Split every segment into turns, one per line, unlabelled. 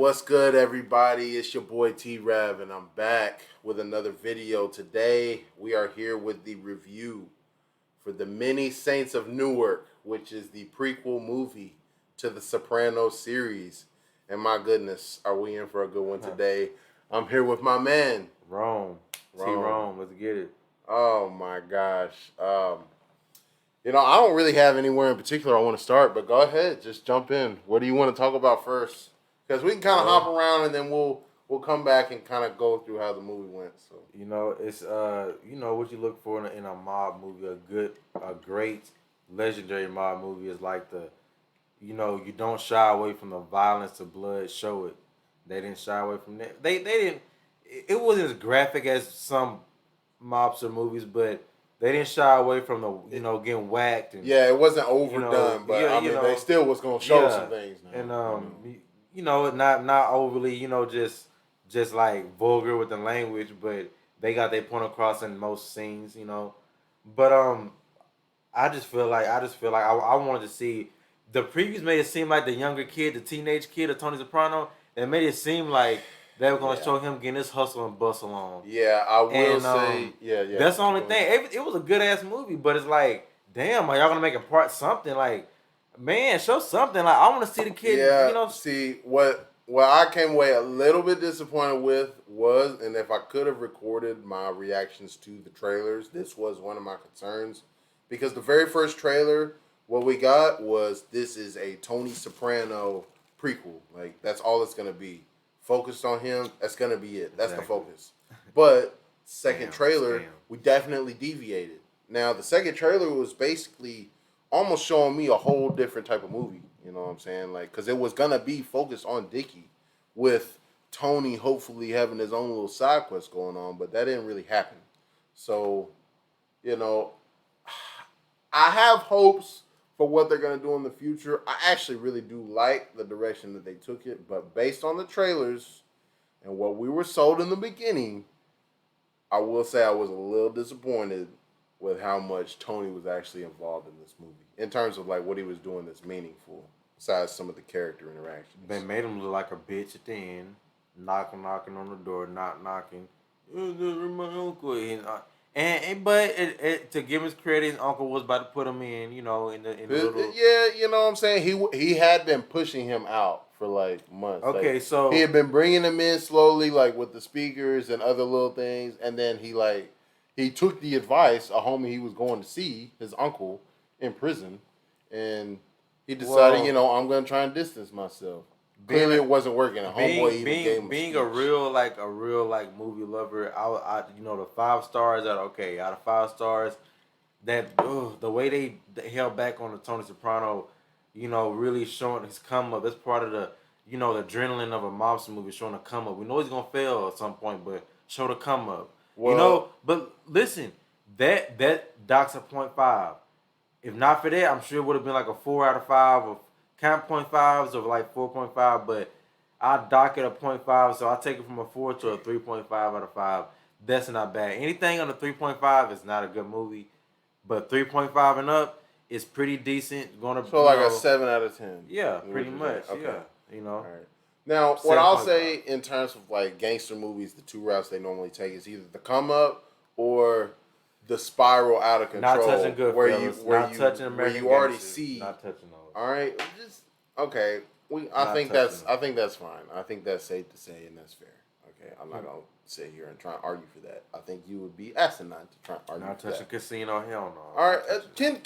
What's good, everybody? It's your boy T-Rav, and I'm back with another video. Today, we are here with the review for the Many Saints of Newark, which is the prequel movie to the Soprano series. And my goodness, are we in for a good one today? I'm here with my man,
Rome. T-Rome, let's get it.
Oh my gosh. I don't really have anywhere in particular I want to start, but go ahead, just jump in. What do you want to talk about first? Because we can kind of hop around and then we'll come back and kind of go through how the movie went. So
it's what you look for in a mob movie. A great, legendary mob movie is like you don't shy away from the violence, the blood. Show it. They didn't shy away from that. They didn't. It wasn't as graphic as some mobster movies, but they didn't shy away from the getting whacked. And,
yeah, it wasn't overdone, but they still was gonna show some things. Now,
and not overly, just like vulgar with the language, but they got their point across in most scenes, But I just feel like I wanted to see the previews made it seem like the younger kid, the teenage kid of Tony Soprano, it made it seem like they were gonna show him getting his hustle and bustle on.
Yeah, I will say, yeah.
That's the only thing. It was a good ass movie, but it's like, damn, are y'all gonna make a part something like? Man, show something. Like I want to see the kid.
Yeah. See what I came away a little bit disappointed with was, and if I could have recorded my reactions to the trailers, this was one of my concerns, because the very first trailer, what we got was this is a Tony Soprano prequel. Like that's all it's gonna be. Focused on him. That's gonna be it. That's the focus. But second trailer, we definitely deviated. Now the second trailer was basically almost showing me a whole different type of movie. You know what I'm saying? Like, because it was gonna be focused on Dickie, with Tony hopefully having his own little side quest going on, but that didn't really happen. So, I have hopes for what they're gonna do in the future. I actually really do like the direction that they took it, but based on the trailers and what we were sold in the beginning, I will say I was a little disappointed with how much Tony was actually involved in this movie in terms of like what he was doing that's meaningful, besides some of the character interactions.
They made him look like a bitch at the end, knocking on the door, not knocking. My uncle, but to give his credit, his uncle was about to put him in, in the little.
Yeah, you know what I'm saying. He had been pushing him out for like months.
Okay,
like,
so
he had been bringing him in slowly, like with the speakers and other little things, and then he took the advice, a homie he was going to see, his uncle, in prison, and he decided, I'm going to try and distance myself. Clearly, it wasn't working. A homeboy even gave him
being a real movie lover. I the 5 stars out of 5 stars, that the way they held back on the Tony Soprano, really showing his come up. That's part of the the adrenaline of a mobster movie, showing a come up. We know he's gonna fail at some point, but show the come up. Well, but listen, that docks a 0.5. If not for that, I'm sure it would have been like a 4 out of 5 or count 0.5s of like 4.5. But I dock it a 0.5, so I take it from a 4 to a 3.5 out of 5. That's not bad. Anything under 3.5 is not a good movie, but 3.5 and up is pretty decent.
So like a 7 out of 10.
Yeah, pretty much. Okay. Yeah,
All right. Now, what I'll say in terms of like gangster movies, the 2 routes they normally take is either the come up or the spiral out of control.
Not touching good,
where
where
you already see.
Not touching those.
All right, just okay. I think that's fine. I think that's safe to say, and that's fair. Okay, I'm not gonna sit here and try and argue for that. I think you would be asinine to try and argue.
Not
for
touching
that.
Casino, hell no.
All right, can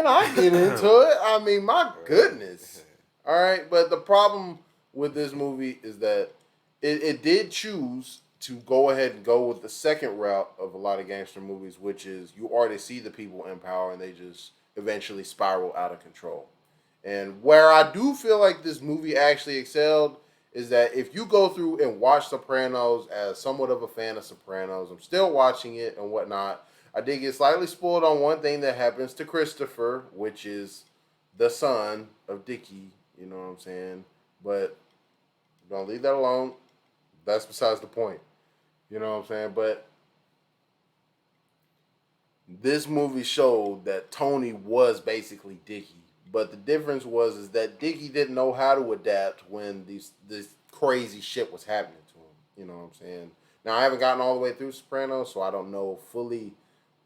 I get into it? I mean, my goodness. All right, but the problem with this movie is that it did choose to go ahead and go with the second route of a lot of gangster movies, which is you already see the people in power and they just eventually spiral out of control. And where I do feel like this movie actually excelled is that if you go through and watch Sopranos, as somewhat of a fan of Sopranos, I'm still watching it and whatnot, I did get slightly spoiled on one thing that happens to Christopher, which is the son of Dickie, you know what I'm saying? But don't leave that alone. That's besides the point. You know what I'm saying? But this movie showed that Tony was basically Dickie But the difference is that Dickie didn't know how to adapt when this crazy shit was happening to him. You know what I'm saying? Now I haven't gotten all the way through Soprano, so I don't know fully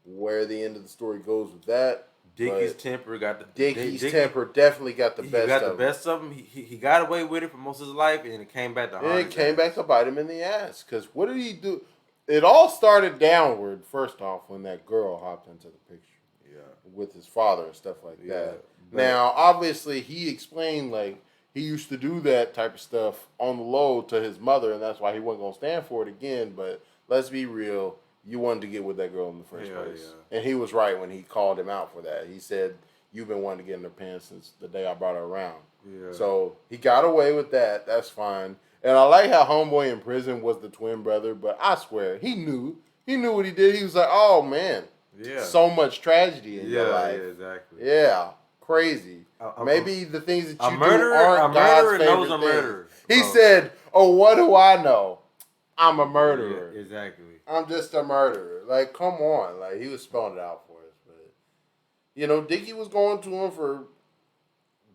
where the end of the story goes with that.
Dickie's temper got the
Dickie's temper definitely got the
he
best.
got the
of
best of him. He got away with it for most of his life, and it came back to haunt his
it came
ass.
back to bite him in the ass. Because what did he do? It all started downward first off when that girl hopped into the picture.
Yeah.
With his father and stuff like
Yeah,
that.
but-
Now, obviously, he explained like he used to do that type of stuff on the low to his mother, and that's why he wasn't gonna stand for it again. But let's be real, you wanted to get with that girl in the first
Hell
place,
yeah.
and he was right when he called him out for that. He said, "You've been wanting to get in her pants since the day I brought her around."
Yeah.
So he got away with that. That's fine. And I like how Homeboy in prison was the twin brother, but I swear he knew what he did. He was like, "Oh man."
Yeah.
So much tragedy in your life.
Yeah, exactly.
Yeah, crazy. Maybe the things that you do aren't God's favorite things.
Murderer.
He said, "Oh, what do I know? I'm a murderer.
Yeah, exactly.
I'm just a murderer." Like, come on. Like, he was spelling it out for us. But, you know, Dickie was going to him for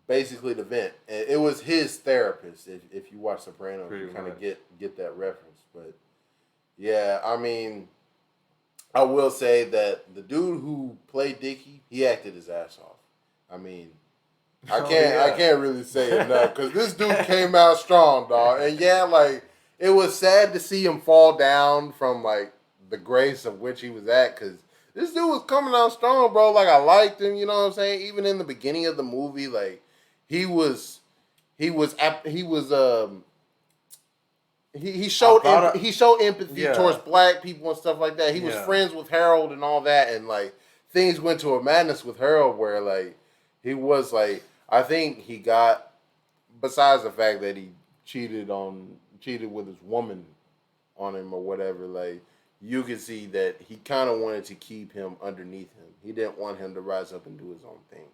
basically the vent. And it was his therapist. If you watch Soprano, you kind of get that reference. But, yeah, I mean, I will say that the dude who played Dickie, he acted his ass off. I mean, I can't really say enough because this dude came out strong, dog. And yeah, like it was sad to see him fall down from like the grace of which he was at because this dude was coming out strong, bro. Like I liked him, you know what I'm saying? Even in the beginning of the movie, like he showed empathy towards black people and stuff like that. He was friends with Harold and all that, and like things went to a madness with Harold where like he was like I think he got besides the fact that he cheated with his woman on him or whatever, like you could see that he kind of wanted to keep him underneath him. He didn't want him to rise up and do his own thing.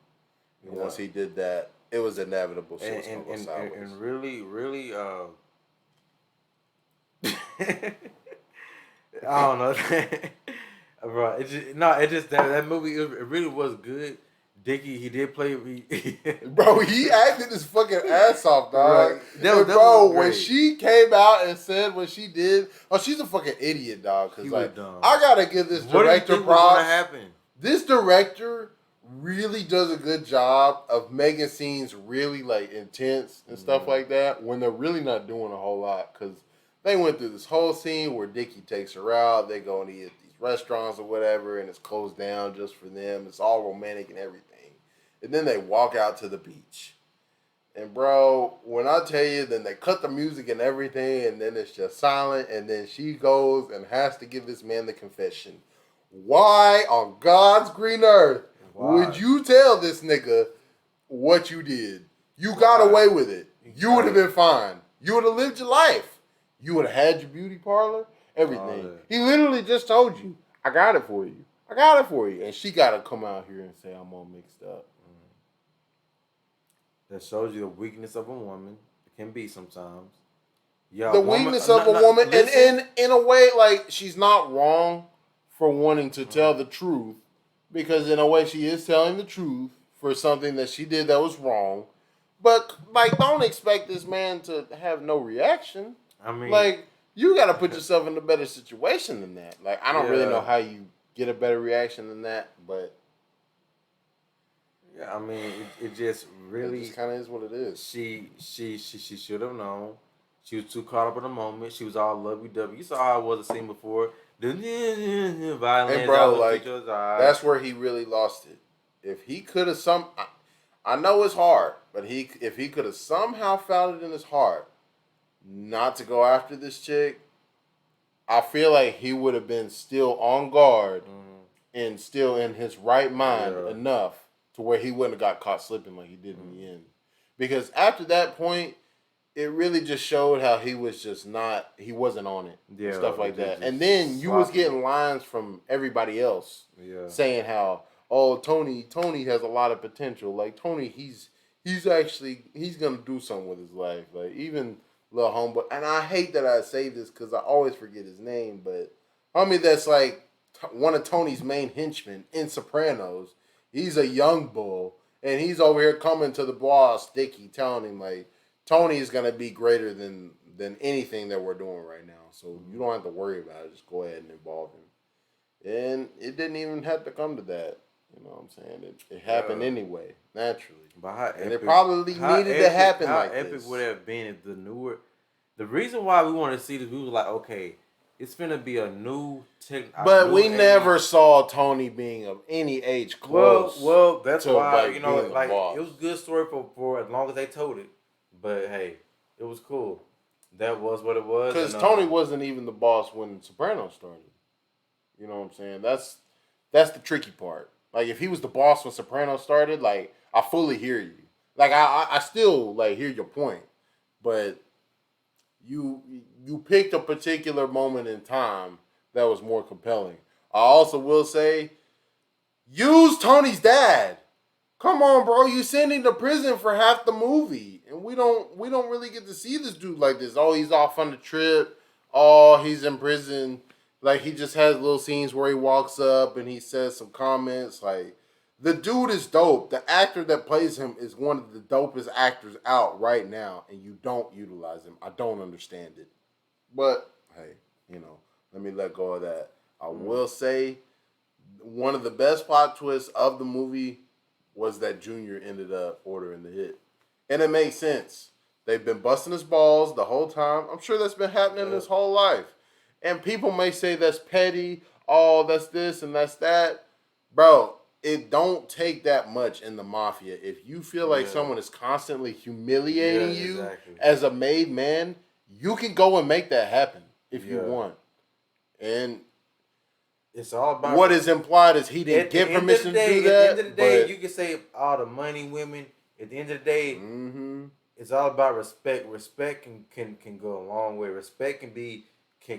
And once he did that, it was inevitable.
And really, I don't know, bro. It just that movie. It really was good. Dickie, he did play.
Bro, he acted his fucking ass off, dog.
Right.
When she came out and said what she did, she's a fucking idiot, dog. Because like, I gotta give this director props. This director really does a good job of making scenes really like intense and stuff like that when they're really not doing a whole lot. Because they went through this whole scene where Dickie takes her out. They go and eat at these restaurants or whatever, and it's closed down just for them. It's all romantic and everything. And then they walk out to the beach. And bro, when I tell you, then they cut the music and everything, and then it's just silent, and then she goes and has to give this man the confession. Why on God's green earth would you tell this nigga what you did? You got away with it. You would have been fine. You would have lived your life. You would have had your beauty parlor, everything. He literally just told you, I got it for you. I got it for you. And she got to come out here and say, I'm all mixed up.
That shows you the weakness of a woman. It can be sometimes.
Yeah, the weakness of a woman. And in a way, like, she's not wrong for wanting to tell the truth. Because in a way, she is telling the truth for something that she did that was wrong. But, like, don't expect this man to have no reaction.
I mean,
like, you got to put yourself in a better situation than that. Like, I don't really know how you get a better reaction than that, but
yeah, I mean, it just really
it just kind of is what it is.
She should have known. She was too caught up in the moment. She was all lovey-dovey. You saw how it was a scene before. The violence.
And bro, like, that's where he really lost it. If he could have I know it's hard, but if he could have somehow found it in his heart not to go after this chick, I feel like he would have been still on guard and still in his right mind enough to where he wouldn't have got caught slipping like he did in the end. Because after that point, it really just showed how he was just he wasn't on it. And stuff like that. And then you was getting lines from everybody else saying how, oh, Tony has a lot of potential. Like, Tony, he's going to do something with his life. Like, even little homeboy. And I hate that I say this because I always forget his name, but homie that's like one of Tony's main henchmen in Sopranos. He's a young bull. And he's over here coming to the boss, Dicky, telling him like Tony is gonna be greater than anything that we're doing right now. So you don't have to worry about it. Just go ahead and involve him. And it didn't even have to come to that. You know what I'm saying? It happened anyway, naturally.
But how
and
epic,
it probably needed to happen like this. How
epic would it have been if the Newark... The reason why we wanted to see this, we was like, okay, it's gonna be a new
But we never saw Tony being of any age close.
Well, that's why,
like,
you know, like,
boss.
It was a good story for as long as they told it. But hey, it was cool. That was what it was.
Because Tony wasn't even the boss when Soprano started. You know what I'm saying? That's the tricky part. Like, if he was the boss when Soprano started, like, I fully hear you. Like, I still, like, hear your point. But you picked a particular moment in time that was more compelling. I also will say, use Tony's dad. Come on, bro. You send him to prison for half the movie. And we don't really get to see this dude like this. Oh, he's off on the trip. Oh, he's in prison. Like, he just has little scenes where he walks up and he says some comments. Like, the dude is dope. The actor that plays him is one of the dopest actors out right now, and you don't utilize him. I don't understand it. But, hey, you know, let me let go of that. I will say one of the best plot twists of the movie was that Junior ended up ordering the hit. And it makes sense. They've been busting his balls the whole time. I'm sure that's been happening his whole life. And people may say that's petty. Oh, that's this and that's that. Bro, it don't take that much in the mafia. If you feel like someone is constantly humiliating you as a made man, you can go and make that happen if you want. And
it's all about
what is implied is he didn't get permission to do that.
At the end of the day, you can say all the money, women. At the end of the day, it's all about respect. Respect can go a long way. Respect can be a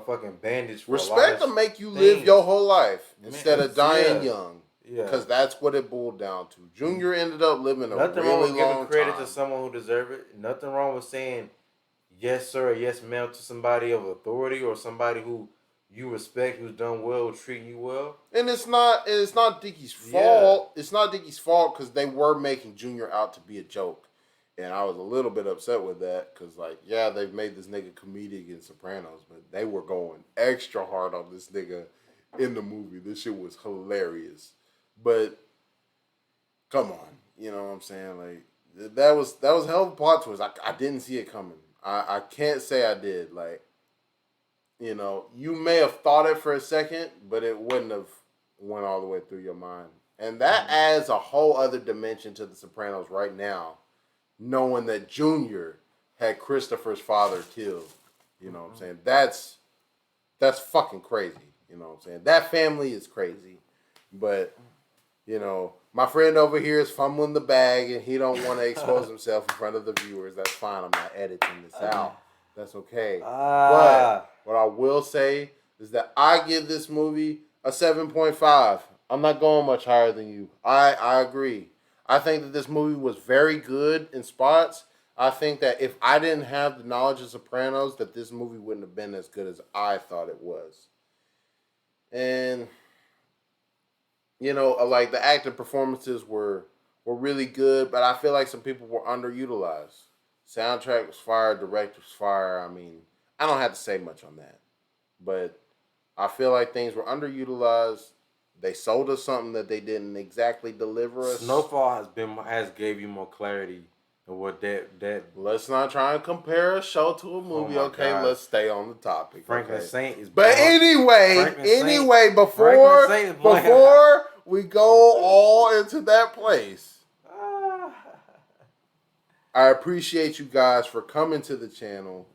fucking bandage for
respect to make you live your whole life instead of dying young. Yeah, because that's what it boiled down to. Junior ended up living a
Nothing
really
wrong with
long
giving credit
time
to someone who deserves it. Nothing wrong with saying yes sir or yes ma'am to somebody of authority or somebody who you respect, who's done well, treating you well.
And it's not Dickie's fault. It's not Dickie's fault because they were making Junior out to be a joke. And I was a little bit upset with that because, like, yeah, they've made this nigga comedic in Sopranos, but they were going extra hard on this nigga in the movie. This shit was hilarious. But, come on. You know what I'm saying? Like, that was a hell of a plot twist. I didn't see it coming. I can't say I did. Like, you know, you may have thought it for a second, but it wouldn't have went all the way through your mind. And that adds a whole other dimension to The Sopranos right now, knowing that Junior had Christopher's father killed. You know what I'm saying? That's fucking crazy. You know what I'm saying? That family is crazy. But, you know, my friend over here is fumbling the bag and he don't want to expose himself in front of the viewers. That's fine. I'm not editing this out. That's okay. But what I will say is that I give this movie a 7.5. I'm not going much higher than you. I agree. I think that this movie was very good in spots. I think that if I didn't have the knowledge of Sopranos, that this movie wouldn't have been as good as I thought it was. And, you know, like the acting performances were really good, but I feel like some people were underutilized. Soundtrack was fire, director was fire. I mean, I don't have to say much on that. But I feel like things were underutilized. They sold us something that they didn't exactly deliver us.
Snowfall has gave you more clarity of what that.
Let's not try and compare a show to a movie. Okay,
God.
Let's stay on the topic.
Franklin Saint is.
But anyway, before we go all into that place, I appreciate you guys for coming to the channel.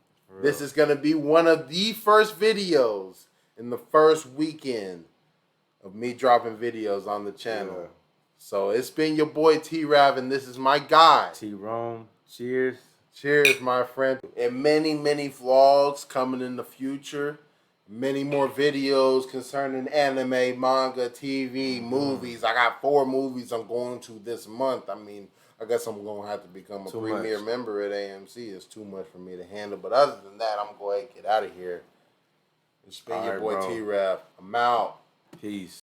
This is gonna be one of the first videos in the first weekend of me dropping videos on the channel. Yeah. So it's been your boy T-Rav, and this is my guy.
T-Rome. Cheers.
Cheers, my friend. And many, many vlogs coming in the future. Many more videos concerning anime, manga, TV, movies. I got 4 movies I'm going to this month. I mean, I guess I'm going to have to become a premier member at AMC. It's too much for me to handle. But other than that, I'm going to get out of here. It's been your boy T-Rav. I'm out.
Peace.